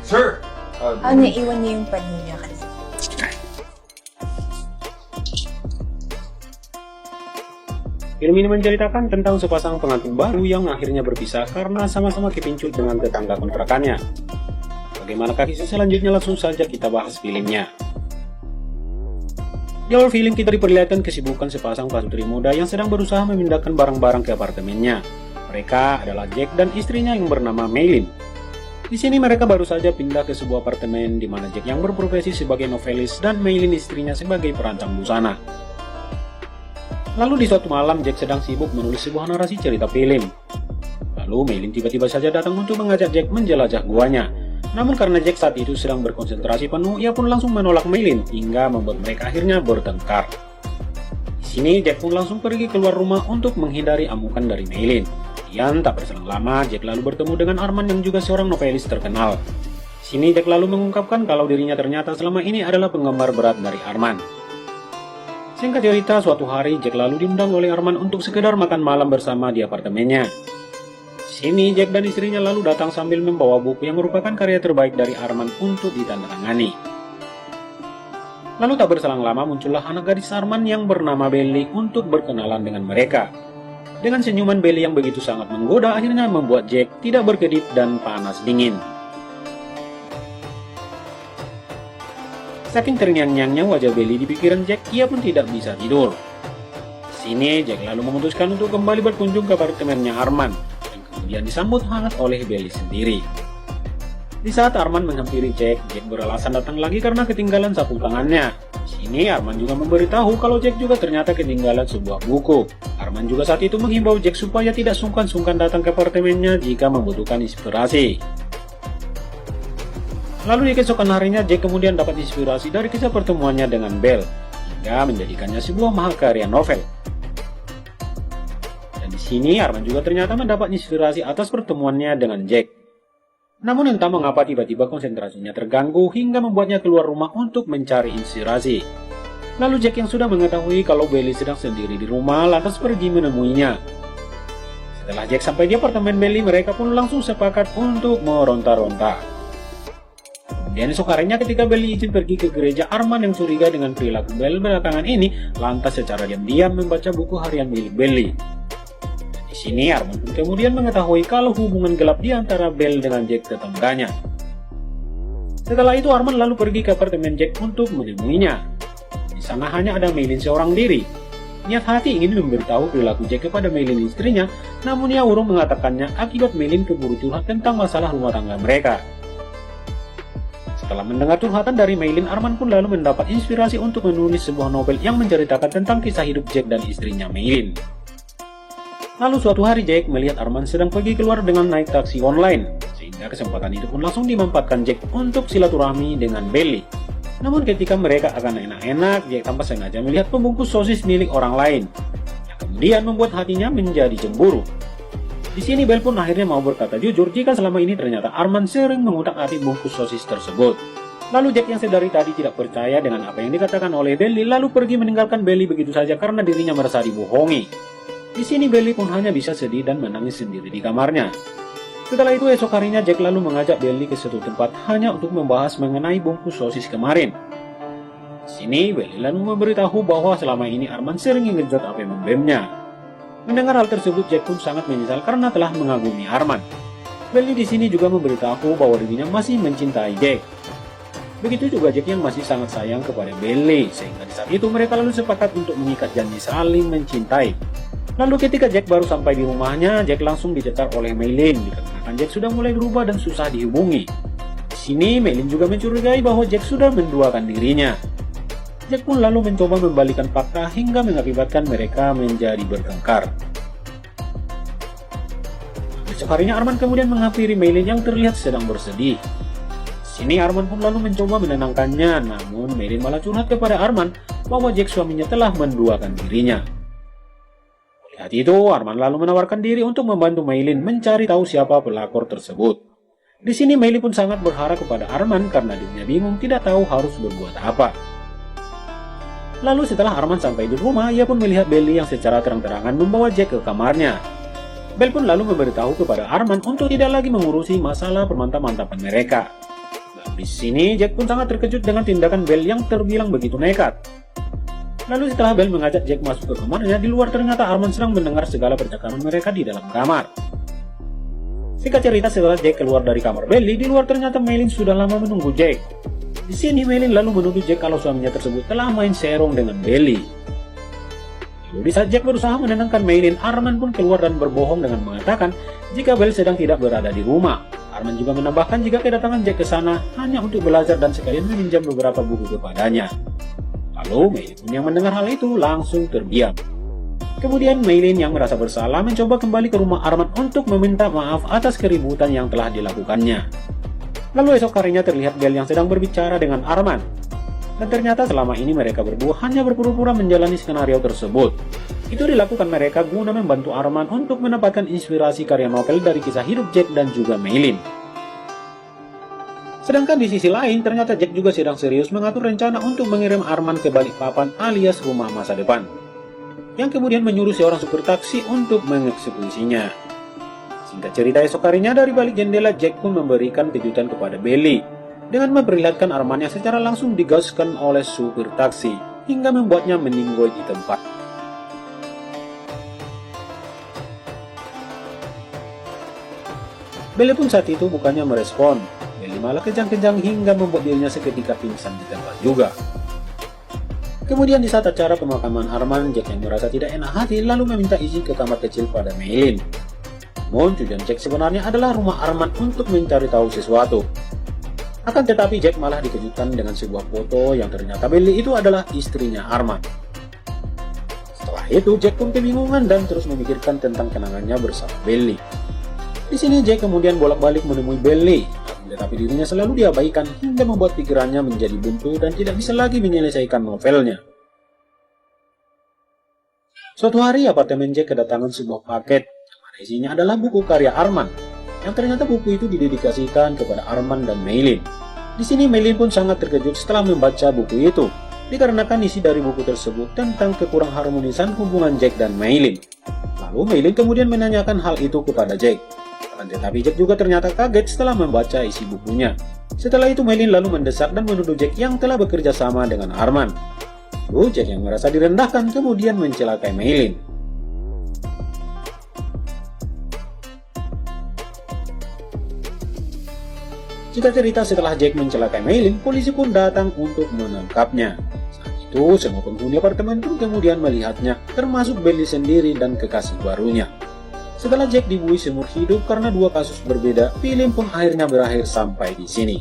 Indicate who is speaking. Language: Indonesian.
Speaker 1: Sir!
Speaker 2: Ano, iwan niya yung panyo niya kasi.
Speaker 3: Film ini menceritakan tentang sepasang pengantin baru yang akhirnya berpisah karena sama-sama kepincut dengan tetangga kontrakannya. Bagaimanakah kisah selanjutnya, langsung saja kita bahas filmnya. Di awal film kita diperlihatkan kesibukan sepasang pasutri muda yang sedang berusaha memindahkan barang-barang ke apartemennya. Mereka adalah Jack dan istrinya yang bernama Maylin. Di sini mereka baru saja pindah ke sebuah apartemen di mana Jack yang berprofesi sebagai novelis dan Maylin istrinya sebagai perancang busana. Lalu di suatu malam Jack sedang sibuk menulis sebuah narasi cerita film. Lalu Maylin tiba-tiba saja datang untuk mengajak Jack menjelajah guanya. Namun karena Jack saat itu sedang berkonsentrasi penuh, ia pun langsung menolak Maylin hingga membuat mereka akhirnya bertengkar. Di sini Jack pun langsung pergi keluar rumah untuk menghindari amukan dari Maylin. Kemudian tak berselang lama Jack lalu bertemu dengan Arman yang juga seorang novelis terkenal. Di sini Jack lalu mengungkapkan kalau dirinya ternyata selama ini adalah penggemar berat dari Arman. Singkat cerita, suatu hari Jack lalu diundang oleh Arman untuk sekedar makan malam bersama di apartemennya. Di sini Jack dan istrinya lalu datang sambil membawa buku yang merupakan karya terbaik dari Arman untuk ditandatangani. Lalu tak berselang lama muncullah anak gadis Arman yang bernama Belly untuk berkenalan dengan mereka. Dengan senyuman Belly yang begitu sangat menggoda akhirnya membuat Jack tidak berkedip dan panas dingin. Saking terngiang-ngiangnya wajah Belly di pikiran Jack, ia pun tidak bisa tidur. Di sini Jack lalu memutuskan untuk kembali berkunjung ke apartemennya Arman, dan kemudian disambut hangat oleh Belly sendiri. Di saat Arman menghampiri Jack beralasan datang lagi karena ketinggalan sapu tangannya. Di sini Arman juga memberitahu kalau Jack juga ternyata ketinggalan sebuah buku. Arman juga saat itu menghimbau Jack supaya tidak sungkan-sungkan datang ke apartemennya jika membutuhkan inspirasi. Lalu di keesokan harinya Jack kemudian dapat inspirasi dari kisah pertemuannya dengan Belle hingga menjadikannya sebuah mahakarya novel. Dan di sini Arman juga ternyata mendapat inspirasi atas pertemuannya dengan Jack. Namun entah mengapa tiba-tiba konsentrasinya terganggu hingga membuatnya keluar rumah untuk mencari inspirasi. Lalu Jack yang sudah mengetahui kalau Belly sedang sendiri di rumah lantas pergi menemuinya. Setelah Jack sampai di apartemen Belly, mereka pun langsung sepakat untuk meronta-ronta. Kemudian esok harinya ketika Belly izin pergi ke gereja, Arman yang curiga dengan perilaku Belle belakangan ini lantas secara diam-diam membaca buku harian milik Belly. Dan di sini Arman pun kemudian mengetahui kalau hubungan gelap di antara Belle dengan Jack tetangganya. Setelah itu Arman lalu pergi ke apartemen Jack untuk menemuinya. Di sana hanya ada Maylin seorang diri. Niat hati ingin memberitahu perilaku Jack kepada Maylin istrinya, namun ia urung mengatakannya akibat Maylin keburu curhat tentang masalah rumah tangga mereka. Setelah mendengar curhatan dari Maylin, Arman pun lalu mendapat inspirasi untuk menulis sebuah novel yang menceritakan tentang kisah hidup Jack dan istrinya Maylin. Lalu suatu hari Jack melihat Arman sedang pergi keluar dengan naik taksi online, sehingga kesempatan itu pun langsung dimanfaatkan Jack untuk silaturahmi dengan Belly. Namun ketika mereka akan enak-enak, Jack tanpa sengaja melihat pembungkus sosis milik orang lain, yang kemudian membuat hatinya menjadi cemburu. Di sini Belle pun akhirnya mau berkata jujur jika selama ini ternyata Arman sering mengutak-atik bungkus sosis tersebut. Lalu Jack yang sedari tadi tidak percaya dengan apa yang dikatakan oleh Belly lalu pergi meninggalkan Belly begitu saja karena dirinya merasa dibohongi. Di sini Belly pun hanya bisa sedih dan menangis sendiri di kamarnya. Setelah itu esok harinya Jack lalu mengajak Belly ke suatu tempat hanya untuk membahas mengenai bungkus sosis kemarin. Di sini Belly lalu memberitahu bahwa selama ini Arman sering menggenjot APM BEM-nya. Mendengar hal tersebut, Jack pun sangat menyesal karena telah mengagumi Arman. Belly di sini juga memberitahu bahwa dirinya masih mencintai Jack. Begitu juga Jack yang masih sangat sayang kepada Belly, sehingga di saat itu mereka lalu sepakat untuk mengikat janji saling mencintai. Lalu ketika Jack baru sampai di rumahnya, Jack langsung dicecar oleh Maylin dikarenakan Jack sudah mulai berubah dan susah dihubungi. Di sini Maylin juga mencurigai bahwa Jack sudah menduakan dirinya. Jack pun lalu mencoba membalikan fakta hingga mengakibatkan mereka menjadi bertengkar. Besok harinya Arman kemudian menghampiri Maylin yang terlihat sedang bersedih. Sini Arman pun lalu mencoba menenangkannya, namun Maylin malah curhat kepada Arman bahwa Jack suaminya telah menduakan dirinya. Melihat itu, Arman lalu menawarkan diri untuk membantu Maylin mencari tahu siapa pelakor tersebut. Di sini Maylin pun sangat berharap kepada Arman karena dirinya bingung tidak tahu harus berbuat apa. Lalu setelah Arman sampai di rumah, ia pun melihat Belly yang secara terang-terangan membawa Jack ke kamarnya. Bel pun lalu memberitahu kepada Arman untuk tidak lagi mengurusi masalah permantap-mantapan mereka. Lalu di sini Jack pun sangat terkejut dengan tindakan Bel yang terbilang begitu nekat. Lalu setelah Bel mengajak Jack masuk ke kamarnya, di luar ternyata Arman sedang mendengar segala percakapan mereka di dalam kamar. Singkat cerita, setelah Jack keluar dari kamar Belly, di luar ternyata Maylin sudah lama menunggu Jack. Di sini Maylin lalu menuduh Jack kalau suaminya tersebut telah main serong dengan Belly. Lalu di saat Jack berusaha menenangkan Maylin, Arman pun keluar dan berbohong dengan mengatakan jika Bel sedang tidak berada di rumah. Arman juga menambahkan jika kedatangan Jack ke sana hanya untuk belajar dan sekalian meminjam beberapa buku kepadanya. Lalu Maylin pun yang mendengar hal itu langsung terdiam. Kemudian Maylin yang merasa bersalah mencoba kembali ke rumah Arman untuk meminta maaf atas keributan yang telah dilakukannya. Lalu esok harinya terlihat Bel yang sedang berbicara dengan Arman. Dan ternyata selama ini mereka berdua hanya berpura-pura menjalani skenario tersebut. Itu dilakukan mereka guna membantu Arman untuk mendapatkan inspirasi karya novel dari kisah hidup Jack dan juga Maylin. Sedangkan di sisi lain, ternyata Jack juga sedang serius mengatur rencana untuk mengirim Arman ke Balikpapan alias rumah masa depan, yang kemudian menyuruh seorang supir taksi untuk mengeksekusinya. Singkat cerita, esok harinya dari balik jendela Jack pun memberikan kejutan kepada Belly dengan memperlihatkan Arman yang secara langsung digaskan oleh supir taksi hingga membuatnya meninggoy di tempat. Belly pun saat itu bukannya merespon, Belly malah kejang-kejang hingga membuat dirinya seketika pingsan di tempat juga. Kemudian di saat acara pemakaman Arman, Jack yang merasa tidak enak hati lalu meminta izin ke kamar kecil pada Maylin. Namun tujuan Jack sebenarnya adalah rumah Arman untuk mencari tahu sesuatu. Akan tetapi Jack malah dikejutkan dengan sebuah foto yang ternyata Belly itu adalah istrinya Arman. Setelah itu Jack pun kebingungan dan terus memikirkan tentang kenangannya bersama Belly. Di sini Jack kemudian bolak-balik menemui Belly, tetapi dirinya selalu diabaikan hingga membuat pikirannya menjadi buntu dan tidak bisa lagi menyelesaikan novelnya. Suatu hari apartemen Jack kedatangan sebuah paket, mana isinya adalah buku karya Arman, yang ternyata buku itu didedikasikan kepada Arman dan Maylin. Di sini Maylin pun sangat terkejut setelah membaca buku itu, dikarenakan isi dari buku tersebut tentang kekurang harmonisan hubungan Jack dan Maylin. Lalu Maylin kemudian menanyakan hal itu kepada Jack. Tetapi Jack juga ternyata kaget setelah membaca isi bukunya. Setelah itu Maylin lalu mendesak dan menuduh Jack yang telah bekerja sama dengan Arman. Lalu Jack yang merasa direndahkan kemudian mencelakai Maylin. Jika cerita setelah Jack mencelakai Maylin, polisi pun datang untuk menangkapnya. Saat itu semua penghuni apartemen pun kemudian melihatnya, termasuk Belly sendiri dan kekasih barunya. Setelah Jack dibuai seumur hidup karena dua kasus berbeda, film pun akhirnya berakhir sampai di sini.